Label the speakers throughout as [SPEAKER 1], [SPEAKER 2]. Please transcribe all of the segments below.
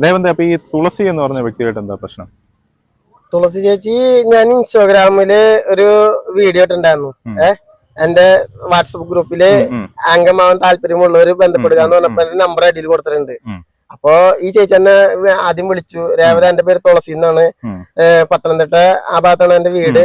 [SPEAKER 1] ദേവന്ത അപ്പൊ ഈ തുളസി എന്ന് പറഞ്ഞ വ്യക്തിയായിട്ട് എന്താ പ്രശ്നം?
[SPEAKER 2] തുളസി ചേച്ചി ഞാൻ ഇൻസ്റ്റാഗ്രാമില് ഒരു വീഡിയോ ഇട്ടുണ്ടായിരുന്നു. എന്റെ വാട്സപ്പ് ഗ്രൂപ്പില് അംഗമാവാൻ താല്പര്യമുള്ളവര് ബന്ധപ്പെടുക എന്ന് പറഞ്ഞപ്പോ എന്റെ നമ്പർ അടിയിൽ കൊടുത്തിട്ടുണ്ട്. അപ്പൊ ഈ ചേച്ചി എന്നെ ആദ്യം വിളിച്ചു. രേവത, എന്റെ പേര് തുളസി എന്നാണ്, പത്തനംതിട്ട ആ ഭാഗത്താണ് എന്റെ വീട്.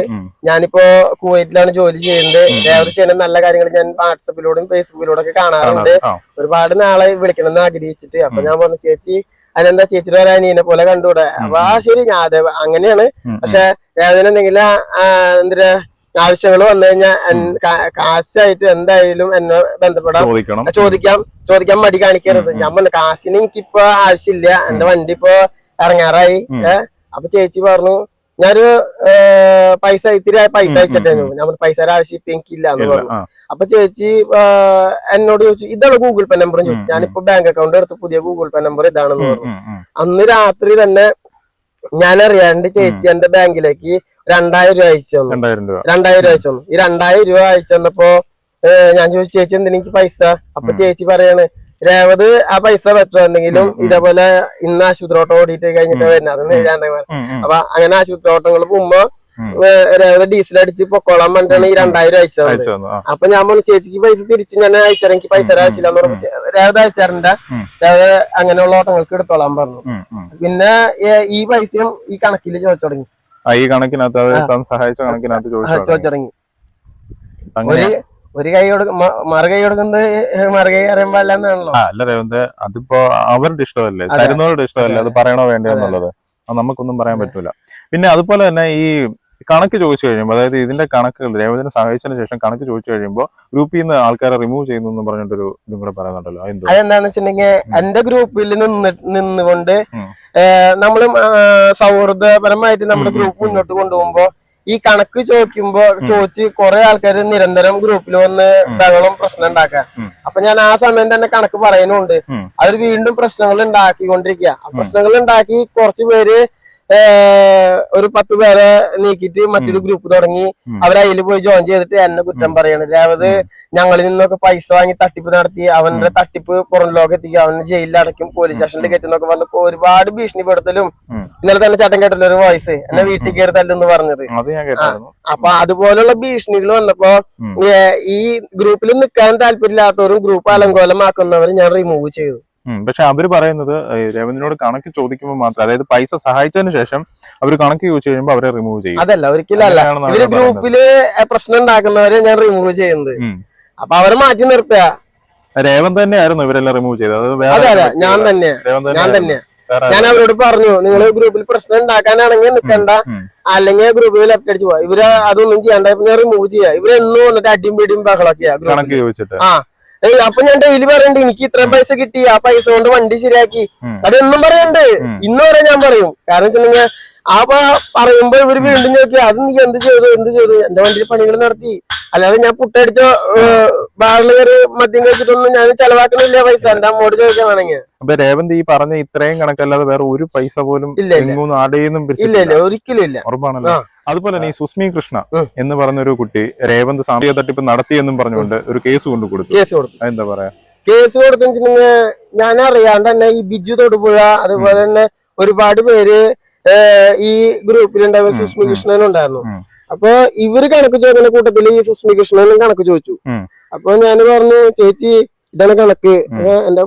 [SPEAKER 2] ഞാനിപ്പോ കുവൈറ്റിലാണ് ജോലി ചെയ്യുന്നത്. രേവത ചെയ്യുന്ന നല്ല കാര്യങ്ങൾ ഞാൻ വാട്സപ്പിലൂടെയും ഫേസ്ബുക്കിലൂടെ ഒക്കെ കാണാറുണ്ട്. ഒരുപാട് നാളെ വിളിക്കണമെന്ന് ആഗ്രഹിച്ചിട്ട്. അപ്പൊ ഞാൻ പറഞ്ഞു, ചേച്ചി അതിനെന്താ ചേച്ചിയുടെ ഒരു അനിയനെ പോലെ കണ്ടുകൂടെ? അപ്പൊ ശരി, ഞാൻ അതെ അങ്ങനെയാണ്. പക്ഷെ രേവതിന് എന്തെങ്കിലും എന്താ ആവശ്യങ്ങൾ വന്നു കഴിഞ്ഞാൽ കാശായിട്ട് എന്തായാലും എന്നെ ബന്ധപ്പെടാം, ചോദിക്കാൻ മടി കാണിക്കരുത്. ഞാൻ പറഞ്ഞു, കാശിന് എനിക്കിപ്പോ ആവശ്യമില്ല, എന്റെ വണ്ടി ഇപ്പൊ ഇറങ്ങാറായി. അപ്പൊ ചേച്ചി പറഞ്ഞു, ഞാനൊരു ഇത്തിരി പൈസ അയച്ചിട്ടായിരുന്നു. ഞാൻ പറഞ്ഞു, പൈസയുടെ ആവശ്യം ഇപ്പൊ എനിക്കില്ല എന്ന് പറഞ്ഞു. അപ്പൊ ചേച്ചി എന്നോട് ചോദിച്ചു, ഇതാണ് ഗൂഗിൾ പേ നമ്പർ ചോദിച്ചു. ഞാനിപ്പോ ബാങ്ക് അക്കൗണ്ട് എടുത്ത് പുതിയ ഗൂഗിൾ പേ നമ്പർ ഇതാണെന്ന് പറഞ്ഞു. അന്ന് രാത്രി തന്നെ ഞാൻ അറിയാണ്ട് ചേച്ചി എന്റെ ബാങ്കിലേക്ക് 2000 രൂപ അയച്ചു തന്നു. 2000 രൂപ അയച്ചു തന്നു. ഈ 2000 രൂപ അയച്ചു തന്നപ്പോ ഞാൻ ചോദിച്ചു, ചേച്ചി എന്തിനെനിക്ക് പൈസ? അപ്പൊ ചേച്ചി പറയാണ്, രേവത് ആ പൈസ വെച്ചോ, എന്തെങ്കിലും ഇതേപോലെ ഇന്ന് ആശുപത്രി ഓട്ടം ഓടിയിട്ട് കഴിഞ്ഞിട്ട് വരുന്നത് അതൊന്നും എഴുതാണ്ടായി. അപ്പൊ അങ്ങനെ ആശുപത്രി ഓട്ടങ്ങൾ പോകുമ്പോ രേവത ഡീസൽ അടിച്ച് പൊക്കോളാൻ വേണ്ടിയാണ് ഈ 2000 അയച്ചു തന്നത്. അപ്പൊ ഞാൻ പറഞ്ഞു, ചേച്ചിക്ക് പൈസ തിരിച്ചു ഞാൻ അയച്ചാൽ എനിക്ക് പൈസ ആവശ്യമില്ല എന്ന് പറഞ്ഞു. രേവത അയച്ചാറുണ്ട്. രേവത അങ്ങനെയുള്ള ഓട്ടങ്ങൾക്ക് എടുത്തോളാൻ പറഞ്ഞു. പിന്നെ ഈ പൈസയും ഈ കണക്കിൽ ചോദിച്ചു തുടങ്ങി.
[SPEAKER 1] ഈ കണക്കിനകത്ത് സഹായിച്ച കണക്കിനകത്ത് ചോദിച്ചു തുടങ്ങി.
[SPEAKER 2] ഒരു കൈ മറുകൈ കൊടുക്കുന്നത് മറുകൈ അറിയാൻ പാടില്ലെന്നാണല്ലോ.
[SPEAKER 1] അല്ല രേവന്ത്, അതിപ്പോ അവരുടെ ഇഷ്ടമല്ലേ, തരുന്നവരുടെ ഇഷ്ടമല്ലേ, അത് പറയണോ വേണ്ടോ എന്നുള്ളത് അത് നമുക്കൊന്നും പറയാൻ പറ്റൂല. പിന്നെ അതുപോലെ തന്നെ ഈ കണക്ക് ചോദിച്ചു കഴിയുമ്പോൾ, അതായത് ഇതിന്റെ കണക്കുകൾ രേവതിനെ സഹായിച്ചതിന് ശേഷം കണക്ക് ചോദിച്ചു കഴിയുമ്പോൾ ഗ്രൂപ്പിൽ നിന്ന് ആൾക്കാരെ റിമൂവ് ചെയ്യുന്നു എന്ന് പറഞ്ഞിട്ടൊരു ഇതും കൂടെ പറയുന്നുണ്ടല്ലോ.
[SPEAKER 2] അതെന്താന്ന് വെച്ചിട്ടുണ്ടെങ്കിൽ എന്റെ ഗ്രൂപ്പിൽ നിന്നുകൊണ്ട് നമ്മള് സൗഹൃദപരമായിട്ട് നമ്മുടെ ഗ്രൂപ്പ് മുന്നോട്ട് കൊണ്ടുപോകുമ്പോ ഈ കണക്ക് ചോദിച്ച് കുറെ ആൾക്കാർ നിരന്തരം ഗ്രൂപ്പിൽ വന്ന് ബഹളം പ്രശ്നം ഉണ്ടാക്കാം. അപ്പൊ ഞാൻ ആ സമയം തന്നെ കണക്ക് പറയുന്നുണ്ട്. അവർ വീണ്ടും പ്രശ്നങ്ങൾ ഉണ്ടാക്കിക്കൊണ്ടിരിക്കുക. ആ പ്രശ്നങ്ങൾ ഉണ്ടാക്കി കുറച്ചു പേര് ഒരു 10 പേരെ നീക്കിയിട്ട് മറ്റൊരു ഗ്രൂപ്പ് തുടങ്ങി. അവരതിൽ പോയി ജോയിൻ ചെയ്തിട്ട് എന്നെ കുറ്റം പറയാണ്. രേവത് ഞങ്ങളിൽ നിന്നൊക്കെ പൈസ വാങ്ങി തട്ടിപ്പ് നടത്തി, അവന്റെ തട്ടിപ്പ് പുറം ലോകം എത്തിക്കുക, അവനെ ജയിലിൽ അടയ്ക്കും, പോലീസ് സ്റ്റേഷനിൽ കെട്ടുന്നൊക്കെ പറഞ്ഞപ്പോ ഒരുപാട് ഭീഷണിപ്പെടുത്തലും. ഇന്നലെ തന്നെ ചേട്ടൻ കേട്ടല്ലോ ഒരു വോയിസ്, എന്നെ വീട്ടിൽ കയറി തല്ലെന്ന് പറഞ്ഞത്. അപ്പൊ അതുപോലുള്ള ഭീഷണികൾ വന്നപ്പോ ഈ ഗ്രൂപ്പിൽ നിൽക്കാൻ താല്പര്യമില്ലാത്തവരും ഗ്രൂപ്പ് അലങ്കോലമാക്കുന്നവരും ഞാൻ റിമൂവ് ചെയ്തു.
[SPEAKER 1] പക്ഷെ അവര് പറയുന്നത് രേവന്തിനോട് കണക്ക് ചോദിക്കുമ്പോൾ മാത്രം, അതായത് പൈസ സഹായിച്ചതിന് ശേഷം അവർ കണക്ക് ചോദിച്ചു കഴിയുമ്പോൾ അവരെ റിമൂവ് ചെയ്യും.
[SPEAKER 2] അതല്ല, ഒരിക്കലും അല്ല. ഇവര് ഗ്രൂപ്പില് പ്രശ്നം ഉണ്ടാക്കുന്നവരെ ഞാൻ റിമൂവ് ചെയ്യുന്നത്. അപ്പൊ അവരെ മാറ്റി നിർത്തുക.
[SPEAKER 1] രേവന്ത് തന്നെയായിരുന്നു ഇവരെല്ലാം റിമൂവ് ചെയ്തത്?
[SPEAKER 2] അതെ, ഞാൻ തന്നെ. ഞാൻ അവരോട് പറഞ്ഞു, നിങ്ങൾ ഗ്രൂപ്പിൽ പ്രശ്നം ഉണ്ടാക്കാനാണെങ്കിൽ നിൽക്കണ്ട, അല്ലെങ്കിൽ ഗ്രൂപ്പിൽ ലെഫ്റ്റ് അടിച്ചു പോവാ. ഇവര് അതൊന്നും ചെയ്യണ്ട, ഞാൻ റിമൂവ് ചെയ്യാം. ഇവരെന്നും വന്നിട്ട് അടിയും പിടിയും ബഹളൊക്കെയാ. അപ്പൊ ഞാൻ ഡെയിലി പറയണ്ട്, എനിക്ക് ഇത്ര പൈസ കിട്ടി, ആ പൈസ കൊണ്ട് വണ്ടി ശരിയാക്കി, അതെന്നും പറയണ്ട്. ഇന്ന് വരെ ഞാൻ പറയും. കാരണം വെച്ചിട്ടുണ്ടെങ്കിൽ ആ പറയുമ്പോ ഇവര് വീണ്ടും ചോദിക്കുക, അത് നീ എന്ത് ചെയ്തു എന്റെ വണ്ടിയിൽ പണികൾ നടത്തി, അല്ലാതെ ഞാൻ പുട്ടടിച്ചോ ബാറിൽ കയറി മദ്യം കഴിച്ചിട്ടൊന്നും ഞാൻ ചെലവാക്കണില്ല പൈസ. എന്റെ അമ്മോട് ചോദിക്കാണെങ്കിൽ.
[SPEAKER 1] അപ്പൊ രേവന്ത് ഈ പറഞ്ഞ ഇത്രയും കണക്കല്ലാതെ വേറെ ഒരു പൈസ പോലും
[SPEAKER 2] ഇല്ല, ഒരിക്കലും ഇല്ല.
[SPEAKER 1] ഉറപ്പാണല്ലോ. അതുപോലെ തന്നെ ഈ സുസ്മി കൃഷ്ണ എന്ന് പറഞ്ഞൊരു കുട്ടി രേവന്ത് സാമ്പത്തിക തട്ടിപ്പ് നടത്തിയെന്നും പറഞ്ഞുകൊണ്ട് ഒരു കേസ് കൊണ്ട് കൊടുത്തു. എന്താ പറയാ?
[SPEAKER 2] കേസ് കൊടുത്തെന്നുവെച്ചിട്ടുണ്ടെങ്കിൽ ഞാൻ അറിയാണ്ട് തന്നെ ഈ ബിജു തൊടുപുഴ, അതുപോലെ തന്നെ ഒരുപാട് പേര് ഈ ഗ്രൂപ്പിലുണ്ടായ സുസ്മി കൃഷ്ണനും ഉണ്ടായിരുന്നു. അപ്പൊ ഇവര് കണക്ക് ചോദിക്കുന്ന കൂട്ടത്തില് ഈ സുസ്മി കൃഷ്ണനും കണക്ക് ചോദിച്ചു. അപ്പൊ ഞാൻ പറഞ്ഞു, ചേച്ചി ഇതാണ് കണക്ക്. എന്റെ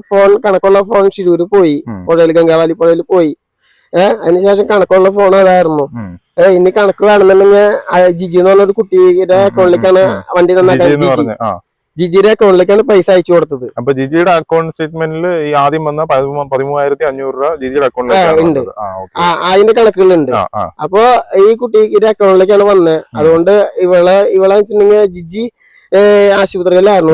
[SPEAKER 2] കണക്കുള്ള ഫോൺ ശിരൂര് പോയി, പുഴയിൽ ഗംഗാവാലി പുഴയിൽ പോയി. അതിനുശേഷം കണക്കുള്ള ഫോൺ അതായിരുന്നു. ഇനി കണക്ക് വേണമെന്നുണ്ടെങ്കിൽ ജിജി എന്ന് പറഞ്ഞൊരു കുട്ടിയുടെ അക്കൗണ്ടിലേക്കാണ് വണ്ടി നന്നാക്കാൻ ജിജിയുടെ അക്കൗണ്ടിലേക്കാണ് പൈസ അയച്ചു കൊടുത്തത്.
[SPEAKER 1] അപ്പൊ ജിജിയുടെ അക്കൗണ്ട് സ്റ്റേറ്റ്മെന്റിൽ ഈ ആദ്യം വന്ന 13,500 രൂപ ജിജിയുടെ
[SPEAKER 2] അക്കൗണ്ടിലുണ്ട്. അതിന്റെ കണക്കുകളുണ്ട്. അപ്പൊ ഈ കുട്ടിയുടെ അക്കൗണ്ടിലേക്കാണ് വന്നത്. അതുകൊണ്ട് ഇവളെ വെച്ചിട്ടുണ്ടെങ്കിൽ ജിജി ആശുപത്രിയിലായിരുന്നു.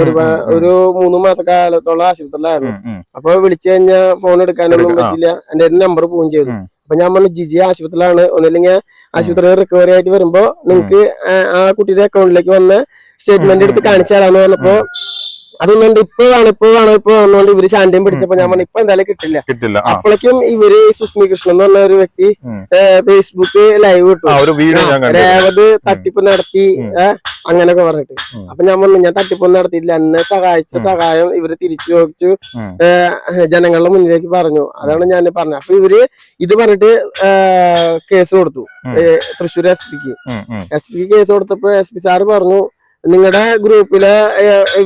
[SPEAKER 2] ഒരു 3 മാസക്കാലത്തോളം ആശുപത്രിയിലായിരുന്നു. അപ്പൊ വിളിച്ചു കഴിഞ്ഞാൽ ഫോൺ എടുക്കാനൊന്നും പറ്റില്ല. എന്റെ നമ്പർ പോവുകയും ചെയ്തു. അപ്പൊ ഞാൻ പറഞ്ഞു, ജിജി ആശുപത്രിയിലാണ്, ഒന്നില്ലെങ്കിൽ ആശുപത്രി റിക്കവറി ആയിട്ട് വരുമ്പോ നിങ്ങക്ക് ആ കുട്ടിയുടെ അക്കൗണ്ടിലേക്ക് വന്ന് സ്റ്റേറ്റ്മെന്റ് എടുത്ത് കാണിച്ചു തരാന്ന് പറഞ്ഞപ്പോ അതൊന്നുണ്ട് ഇപ്പൊ വന്നോണ്ട് ഇവര് ശാന്യം പിടിച്ചപ്പോ ഞാൻ പറഞ്ഞു ഇപ്പൊ എന്തായാലും കിട്ടില്ല. അപ്പോഴേക്കും ഇവര് സുസ്മി കൃഷ്ണൻ എന്ന് പറഞ്ഞ ഒരു വ്യക്തി ഫേസ്ബുക്ക് ലൈവ് വിട്ടു, രേവത് തട്ടിപ്പ് നടത്തി അങ്ങനെയൊക്കെ പറഞ്ഞിട്ട്. അപ്പൊ ഞാൻ പറഞ്ഞു ഞാൻ തട്ടിപ്പൊന്നും നടത്തിയില്ല, എന്നെ സഹായിച്ച സഹായം ഇവര് തിരിച്ചു ചോദിച്ചു ജനങ്ങളുടെ മുന്നിലേക്ക് പറഞ്ഞു. അതാണ് ഞാൻ പറഞ്ഞത്. അപ്പൊ ഇവര് ഇത് പറഞ്ഞിട്ട് കേസ് കൊടുത്തു തൃശ്ശൂർ എസ് പിക്ക് കേസ് കൊടുത്തപ്പോ SP സാറ് പറഞ്ഞു നിങ്ങളുടെ ഗ്രൂപ്പിലെ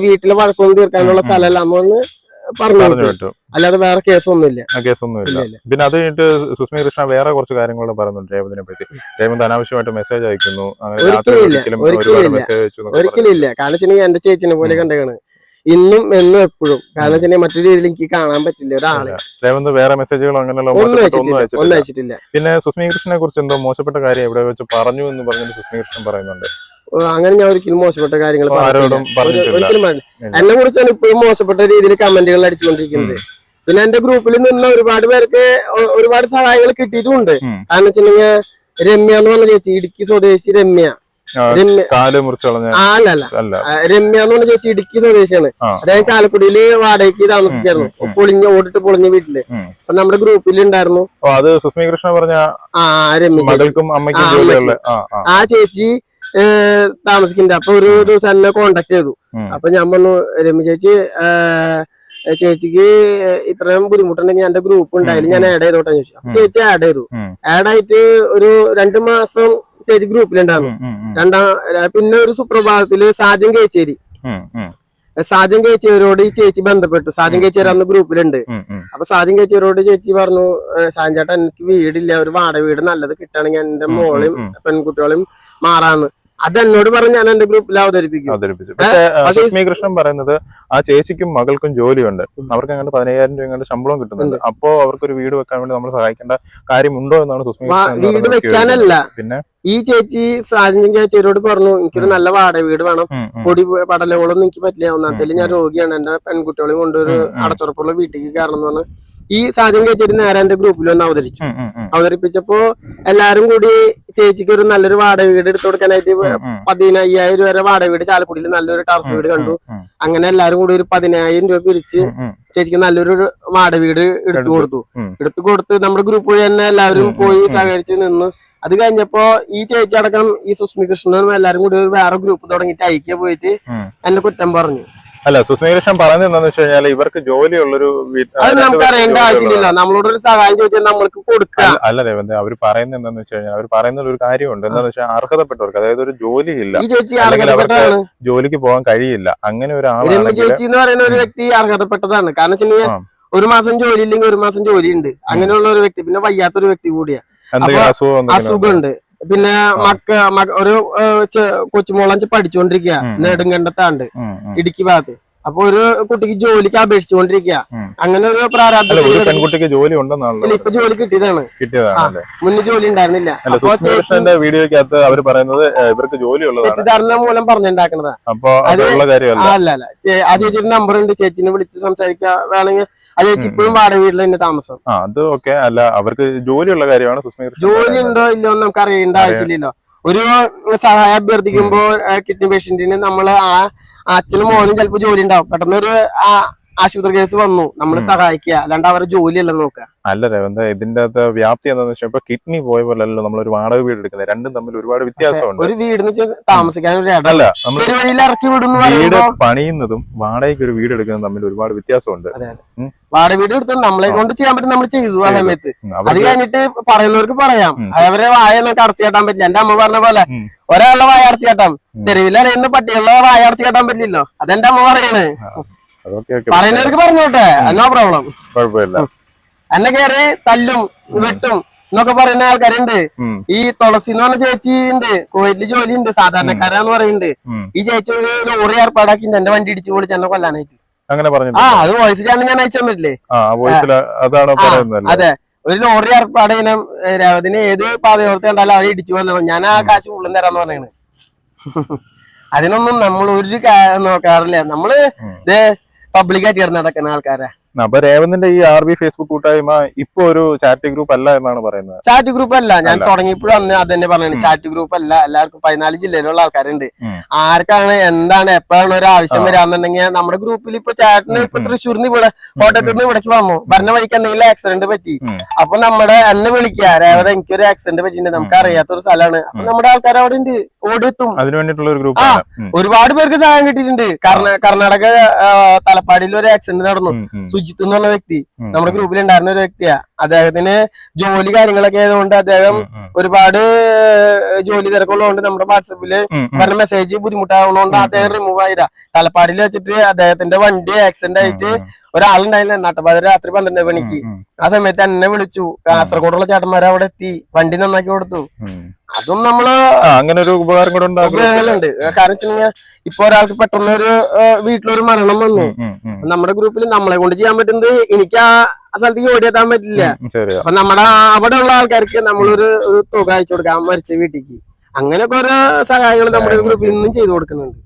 [SPEAKER 2] വീട്ടിലെ വഴക്കൊന്നും തീർക്കാനുള്ള സ്ഥലമല്ലാന്ന് പറഞ്ഞു വിട്ടു, അല്ലാതെ വേറെ കേസൊന്നുമില്ല.
[SPEAKER 1] പിന്നെ അത് കഴിഞ്ഞിട്ട് സുസ്മി കൃഷ്ണ വേറെ കുറച്ച് കാര്യങ്ങളോട് പറയുന്നുണ്ട് രേവതിനെ പറ്റി. രേവന്ത് അനാവശ്യമായിട്ട് മെസ്സേജ് അയക്കുന്നു,
[SPEAKER 2] ഒരിക്കലില്ല. കാരണം വെച്ചിട്ടുണ്ടെങ്കിൽ എന്റെ ചേച്ചിനെ പോലെ കണ്ടേക്കാണ് ഇന്നും എന്നും എപ്പോഴും. കാരണം വെച്ചാൽ മറ്റൊരു രീതിയിൽ എനിക്ക് കാണാൻ പറ്റില്ല ഒരാളെ.
[SPEAKER 1] രേവന്ത് വേറെ മെസ്സേജുകൾ
[SPEAKER 2] ഒന്നും അയച്ചിട്ടില്ല.
[SPEAKER 1] പിന്നെ സുസ്മി കൃഷ്ണനെ കുറിച്ച് എന്തോ മോശപ്പെട്ട കാര്യം എവിടെ വെച്ച് പറഞ്ഞു എന്ന് പറഞ്ഞിട്ട് സുസ്മി കൃഷ്ണൻ പറയുന്നുണ്ട്.
[SPEAKER 2] അങ്ങനെ ഞാൻ ഒരിക്കലും മോശപ്പെട്ട കാര്യങ്ങൾ ഒരിക്കലും എന്നെ കുറിച്ചാണ് ഇപ്പോഴും മോശപ്പെട്ട രീതിയിൽ കമന്റുകൾ അടിച്ചുകൊണ്ടിരിക്കുന്നത്. പിന്നെ എന്റെ ഗ്രൂപ്പിൽ നിന്ന് ഒരുപാട് പേർക്ക് ഒരുപാട് സഹായങ്ങൾ കിട്ടിയിട്ടുമുണ്ട്. കാരണം വെച്ചിട്ടുണ്ടെങ്കിൽ രമ്യ എന്ന് പറഞ്ഞ ചേച്ചി, ഇടുക്കി സ്വദേശി രമ്യ, രമ്യ എന്ന് പറഞ്ഞ ചേച്ചി ഇടുക്കി സ്വദേശിയാണ്. അതായത് ചാലക്കുടിയില് വാടകയ്ക്ക് താമസിക്കായിരുന്നു, ഓടിട്ട് പൊളിഞ്ഞ വീട്ടില്. അപ്പൊ നമ്മുടെ ഗ്രൂപ്പിൽ ഉണ്ടായിരുന്നു
[SPEAKER 1] സുസ്മി കൃഷ്ണ പറഞ്ഞ
[SPEAKER 2] രമ്യ. ആ ചേച്ചി താമസിക്കുന്നുണ്ട്. അപ്പൊ ഒരു ദിവസം എന്നെ കോണ്ടാക്ട് ചെയ്തു. അപ്പൊ ഞാൻ പറഞ്ഞു രമ്യ ചേച്ചിക്ക് ഇത്രയും ബുദ്ധിമുട്ടുണ്ടെങ്കിൽ എന്റെ ഗ്രൂപ്പ് ഉണ്ടായാലും ഞാൻ ആഡ് ചെയ്തോട്ടെ ചോദിച്ചു. അപ്പൊ ചേച്ചി ആഡ് ചെയ്തു. ആഡ് ആയിട്ട് ഒരു 2 മാസം ചേച്ചി ഗ്രൂപ്പിലുണ്ടായിരുന്നു. പിന്നെ ഒരു സുപ്രഭാതത്തില് സാജൻ കേച്ചേരിയോട് ഈ ചേച്ചി ബന്ധപ്പെട്ടു. സാജൻ കേച്ചേരി അന്ന് ഗ്രൂപ്പിലുണ്ട്. അപ്പൊ സാജൻ കേച്ചേരിയോട് ചേച്ചി പറഞ്ഞു സാജൻ ചേട്ടാ എനിക്ക് വീടില്ല, ഒരു വാടക വീട് നല്ലത് കിട്ടുകയാണെങ്കിൽ എന്റെ മോളെയും പെൺകുട്ടികളെയും മാറാന്ന്. അത് എന്നോട് പറഞ്ഞ് ഞാൻ എന്റെ ഗ്രൂപ്പിൽ അവതരിപ്പിച്ചു.
[SPEAKER 1] സുസ്മി കൃഷ്ണൻ പറയുന്നത് ആ ചേച്ചിക്കും മകൾക്കും ജോലിയുണ്ട്, അവർക്ക് അങ്ങനെ 15,000 രൂപ ശമ്പളം കിട്ടുന്നുണ്ട്. അപ്പോ അവർക്കൊരു വീട് വെക്കാൻ വേണ്ടി നമ്മൾ സഹായിക്കേണ്ട കാര്യമുണ്ടോ എന്നാണ് സുസ്മി
[SPEAKER 2] വീട് വെക്കാനല്ല. പിന്നെ ഈ ചേച്ചി സാജൻ ചേച്ചിയോട് പറഞ്ഞു എനിക്കൊരു നല്ല വാടക വീട് വേണം, പൊടി പടലങ്ങളൊന്നും എനിക്ക് പറ്റില്ല, ഒന്നാമത്തേല് ഞാൻ രോഗിയാണ്, എന്റെ പെൺകുട്ടികളെയും കൊണ്ടൊരു അടച്ചുറപ്പുള്ള വീട്ടിലേക്ക് കയറണം എന്ന് പറഞ്ഞു. ഈ സാജൻ ചേച്ചി നേരെ എന്റെ ഗ്രൂപ്പിൽ ഒന്ന് അവതരിപ്പിച്ചപ്പോ എല്ലാരും കൂടി ചേച്ചിക്ക് ഒരു നല്ലൊരു വാടക വീട് എടുത്തു കൊടുക്കാനായിട്ട് 15,000 രൂപ വരെ വാടക വീട് ചാലക്കുടിയിൽ നല്ലൊരു ടെറസ് വീട് കണ്ടു. അങ്ങനെ എല്ലാരും കൂടി ഒരു 10,000 രൂപ പിരിച്ച് ചേച്ചിക്ക് നല്ലൊരു വാടക വീട് എടുത്തു കൊടുത്ത് നമ്മുടെ ഗ്രൂപ്പ് വഴി തന്നെ എല്ലാവരും പോയി സഹകരിച്ച് നിന്നു. അത് കഴിഞ്ഞപ്പോ ഈ ചേച്ചി അടക്കം ഈ സുസ്മി കൃഷ്ണനും എല്ലാരും കൂടി വേറെ ഗ്രൂപ്പ് തുടങ്ങിയിട്ട് ഐക്യ പോയിട്ട് എന്നെ കുറ്റം പറഞ്ഞു.
[SPEAKER 1] അല്ല സുസ്മി കൃഷ്ണൻ പറഞ്ഞത് എന്താന്ന് വെച്ച് കഴിഞ്ഞാൽ ഇവർക്ക് ജോലിയുള്ളൊരു
[SPEAKER 2] അത് നമുക്ക് അറിയേണ്ട ആവശ്യമില്ല, നമ്മളോടൊരു സഹായം ചോദിച്ചാൽ നമ്മൾക്ക് കൊടുക്കാം.
[SPEAKER 1] അല്ല രേവന്ത് അവർ പറയുന്നത് എന്താന്ന് വെച്ച് കഴിഞ്ഞാൽ അവർ പറയുന്ന ഒരു കാര്യമുണ്ട്, എന്താന്ന് വെച്ചാൽ അർഹതപ്പെട്ടവർക്ക്, അതായത് ഒരു ജോലിയില്ല, ജോലിക്ക് പോകാൻ കഴിയില്ല, അങ്ങനെ ഒരു
[SPEAKER 2] ചേച്ചി എന്ന് പറയുന്ന ഒരു വ്യക്തി അർഹതപ്പെട്ടതാണ്. കാരണം വെച്ചാൽ ഒരു മാസം ജോലി ഇല്ലെങ്കിൽ ഒരു മാസം ജോലി ഉണ്ട്, അങ്ങനെയുള്ള ഒരു വ്യക്തി. പിന്നെ വയ്യാത്തൊരു വ്യക്തി കൂടിയാ, അസുഖമുണ്ട്. പിന്നെ ഒരു കൊച്ചുമോളൻ പഠിച്ചുകൊണ്ടിരിക്കുക നെടുങ്കണ്ടത്താണ്ട് ഇടുക്കി ഭാഗത്ത്. അപ്പൊ ഒരു കുട്ടിക്ക് ജോലിക്ക് അപേക്ഷിച്ചുകൊണ്ടിരിക്കുക. അങ്ങനെ ഒരു പ്രാരാബ്ദം
[SPEAKER 1] പെൺകുട്ടിക്ക് ജോലി ഉണ്ടെന്നാണ്
[SPEAKER 2] ഇപ്പൊ ജോലി കിട്ടിയതാണ്, മുന്നേ ജോലി ഉണ്ടായിരുന്നില്ല.
[SPEAKER 1] വീഡിയോക്കകത്ത് അവർ പറയുന്നത് ഇവർക്ക് ജോലി
[SPEAKER 2] തെറ്റിദ്ധാരണ മൂലം പറഞ്ഞുണ്ടാക്കണതാ. അല്ല ആ ചേച്ചിയുടെ നമ്പർ ഉണ്ട്, ചേച്ചിനെ വിളിച്ച് സംസാരിക്കുക വേണമെങ്കിൽ. അത് ചേച്ചി ഇപ്പോഴും വാടക വീട്ടിൽ തന്നെ താമസം.
[SPEAKER 1] അത് ഓക്കെ. അല്ല അവർക്ക് ജോലിയുള്ള കാര്യമാണ് സുസ്മി കൃഷ്ണൻ.
[SPEAKER 2] ജോലി ഉണ്ടോ ഇല്ലോ നമുക്ക് അറിയേണ്ട ആവശ്യമില്ലല്ലോ. ഒരു സഹായം അഭ്യർത്ഥിക്കുമ്പോ കിഡ്നി പേഷ്യന്റിന് നമ്മള് ആ അച്ഛനും മോനും ചിലപ്പോ ജോലി ഉണ്ടാവും, പെട്ടെന്ന് ഒരു ആശുപത്രി കേസ് വന്നു, നമ്മൾ സഹായിക്കുക, അല്ലാണ്ട് അവരുടെ ജോലിയല്ല നോക്കുക.
[SPEAKER 1] അല്ല രേവന്ത് ഇതിന്റെ അകത്ത് വ്യാപ്തി എന്താന്ന് വെച്ചാൽ ഇപ്പൊ കിഡ്നി പോയ പോലല്ലോ നമ്മൾ ഒരു വാടക വീട് എടുക്കുന്നത്, രണ്ടും തമ്മിൽ ഒരുപാട് വ്യത്യാസമുണ്ട്.
[SPEAKER 2] ഒരു വീടിന് താമസിക്കാൻ
[SPEAKER 1] വീട് പണിയുന്നതും വാടകയ്ക്ക് ഒരു വീട് എടുക്കുന്നതും തമ്മിൽ ഒരുപാട് വ്യത്യാസമുണ്ട്.
[SPEAKER 2] വാടക വീട് എടുത്തു നമ്മളെ കൊണ്ട് ചെയ്യാൻ പറ്റും, നമ്മൾ ചെയ്തു ആ സമയത്ത്. അത് കഴിഞ്ഞിട്ട് പറയുന്നവർക്ക് പറയാം, അവരെ വായ നമുക്ക് അടച്ചു കേട്ടാൻ പറ്റില്ല. എന്റെ അമ്മ പറഞ്ഞ പോലെ ഒരാളുടെ വായ അടച്ചു കേട്ടാം, തെരുവിലറിയുന്ന പട്ടികളുടെ വായ അടച്ചു കേട്ടാൻ പറ്റില്ലല്ലോ. അതെന്റെ അമ്മ പറയണേ. പറയുന്നവർക്ക് പറഞ്ഞോട്ടെ, നോ പ്രോബ്ലം,
[SPEAKER 1] കുഴപ്പമില്ല.
[SPEAKER 2] എന്നെ കയറി തല്ലും വെട്ടും എന്നൊക്കെ പറയുന്ന ആൾക്കാരുണ്ട്. ഈ തുളസി എന്ന് പറഞ്ഞ ചേച്ചി ഉണ്ട്, കോയിറ്റില് ജോലി ഉണ്ട്, സാധാരണക്കാരാന്ന് പറയുന്നുണ്ട്. ഈ ചേച്ചി ഒരു ലോറി ഏർപ്പാടാക്കിണ്ട് എന്റെ വണ്ടി ഇടിച്ചു പൊളിച്ച് എന്നെ കൊല്ലാനായിട്ട്. അത് വോയിസ് ചാനൽ ഞാൻ അയച്ചു തന്നിട്ടില്ലേ? അതെ, ഒരു ലോറി ഏർപ്പാട് ഇങ്ങനെ രേവതിന് ഏത് പാതയോർത്ത് കണ്ടാലും അവരെ ഇടിച്ചു കൊല്ലണം, ഞാൻ ആ കാശ് ഉള്ളും തരാന്ന് പറയണ്. അതിനൊന്നും നമ്മൾ ഒരു നോക്കാറില്ല. നമ്മള് പബ്ലിക്കായിട്ട് നടക്കുന്ന ആൾക്കാരെ
[SPEAKER 1] അപ്പൊ രേവന്തിന്റെ ഈ RB ഫേസ്ബുക്ക് കൂട്ടായ്മ ഇപ്പൊ ഒരു ചാറ്റ് ഗ്രൂപ്പ് അല്ല എന്നാണ് പറയുന്നത്.
[SPEAKER 2] ചാറ്റ് ഗ്രൂപ്പ് അല്ല, ഞാൻ തുടങ്ങിയപ്പോഴും അന്ന് അത് തന്നെ പറഞ്ഞു. ചാറ്റ് ഗ്രൂപ്പ് അല്ല, എല്ലാവർക്കും 14 ജില്ലയിലുള്ള ആൾക്കാരുണ്ട്. ആർക്കാണ് എന്താണ് എപ്പോഴാണ് ഒരു ആവശ്യം വരാന്നുണ്ടെങ്കിൽ നമ്മുടെ ഗ്രൂപ്പിൽ ഇപ്പൊ ചാറ്റിന് ഇപ്പൊ തൃശ്ശൂരിന്ന് ഇവിടെ കോട്ടയത്ത് നിന്ന് ഇവിടേക്ക് വന്നു, പറഞ്ഞ വഴിക്ക് എന്തെങ്കിലും ആക്സിഡന്റ് പറ്റി, അപ്പൊ നമ്മുടെ എന്നെ വിളിക്കുക, രേവത എനിക്കൊരു ആക്സിഡന്റ് പറ്റിയിട്ടുണ്ട്, നമുക്ക് അറിയാത്തൊരു സ്ഥലമാണ്, അപ്പൊ നമ്മുടെ ആൾക്കാർ അവിടെ ഉണ്ട്, ഓടിയെത്തും.
[SPEAKER 1] അതിന് വേണ്ടിയിട്ടുള്ള ഒരു ഗ്രൂപ്പ്.
[SPEAKER 2] ഒരുപാട് പേർക്ക് സഹായം കിട്ടിയിട്ടുണ്ട്. കർണാടക തലപ്പാടിയിൽ ഒരു ആക്സിഡന്റ് നടന്നു. സുജിത്ത് എന്ന് പറഞ്ഞ വ്യക്തി നമ്മുടെ ഗ്രൂപ്പിൽ ഉണ്ടായിരുന്ന ഒരു വ്യക്തിയാ. അദ്ദേഹത്തിന് ജോലി കാര്യങ്ങളൊക്കെ ആയതുകൊണ്ട് അദ്ദേഹം ഒരുപാട് ജോലി തിരക്കുള്ളതുകൊണ്ട് നമ്മുടെ വാട്സപ്പില് പറഞ്ഞ മെസ്സേജ് ബുദ്ധിമുട്ടാവുന്നതുകൊണ്ട് അദ്ദേഹം റിമൂവ് ആയില്ല. തലപ്പാടിയിൽ വെച്ചിട്ട് അദ്ദേഹത്തിന്റെ വണ്ടി ആക്സിഡന്റ് ആയിട്ട് ഒരാളുണ്ടായില്ല. നട്ടപ്പാതി രാത്രി 12 മണിക്ക്. ആ സമയത്ത് എന്നെ വിളിച്ചു. കാസർഗോഡുള്ള ചേട്ടന്മാരെ അവിടെ എത്തി, വണ്ടി നന്നാക്കി കൊടുത്തു. അതും നമ്മള്
[SPEAKER 1] അങ്ങനെ ഒരു ഉപകാരം കൂടെ
[SPEAKER 2] ഉപയോഗങ്ങളുണ്ട്. കാരണം വെച്ചിട്ടുണ്ടെങ്കിൽ ഇപ്പൊ ഒരാൾക്ക് പെട്ടെന്ന് ഒരു വീട്ടിലൊരു മരണം വന്നു, നമ്മുടെ ഗ്രൂപ്പിൽ നമ്മളെ കൊണ്ട് ചെയ്യാൻ പറ്റുന്നത് എനിക്ക് ആ സ്ഥലത്തേക്ക് ഓടിയെത്താൻ പറ്റില്ല. അപ്പൊ നമ്മുടെ അവിടെ ഉള്ള ആൾക്കാർക്ക് നമ്മളൊരു തുക അയച്ചു കൊടുക്കാം മരിച്ച വീട്ടിലേക്ക്. അങ്ങനെയൊക്കെ ഓരോ സഹായങ്ങൾ നമ്മുടെ ഗ്രൂപ്പിൽ നിന്നും ചെയ്തു കൊടുക്കുന്നുണ്ട്.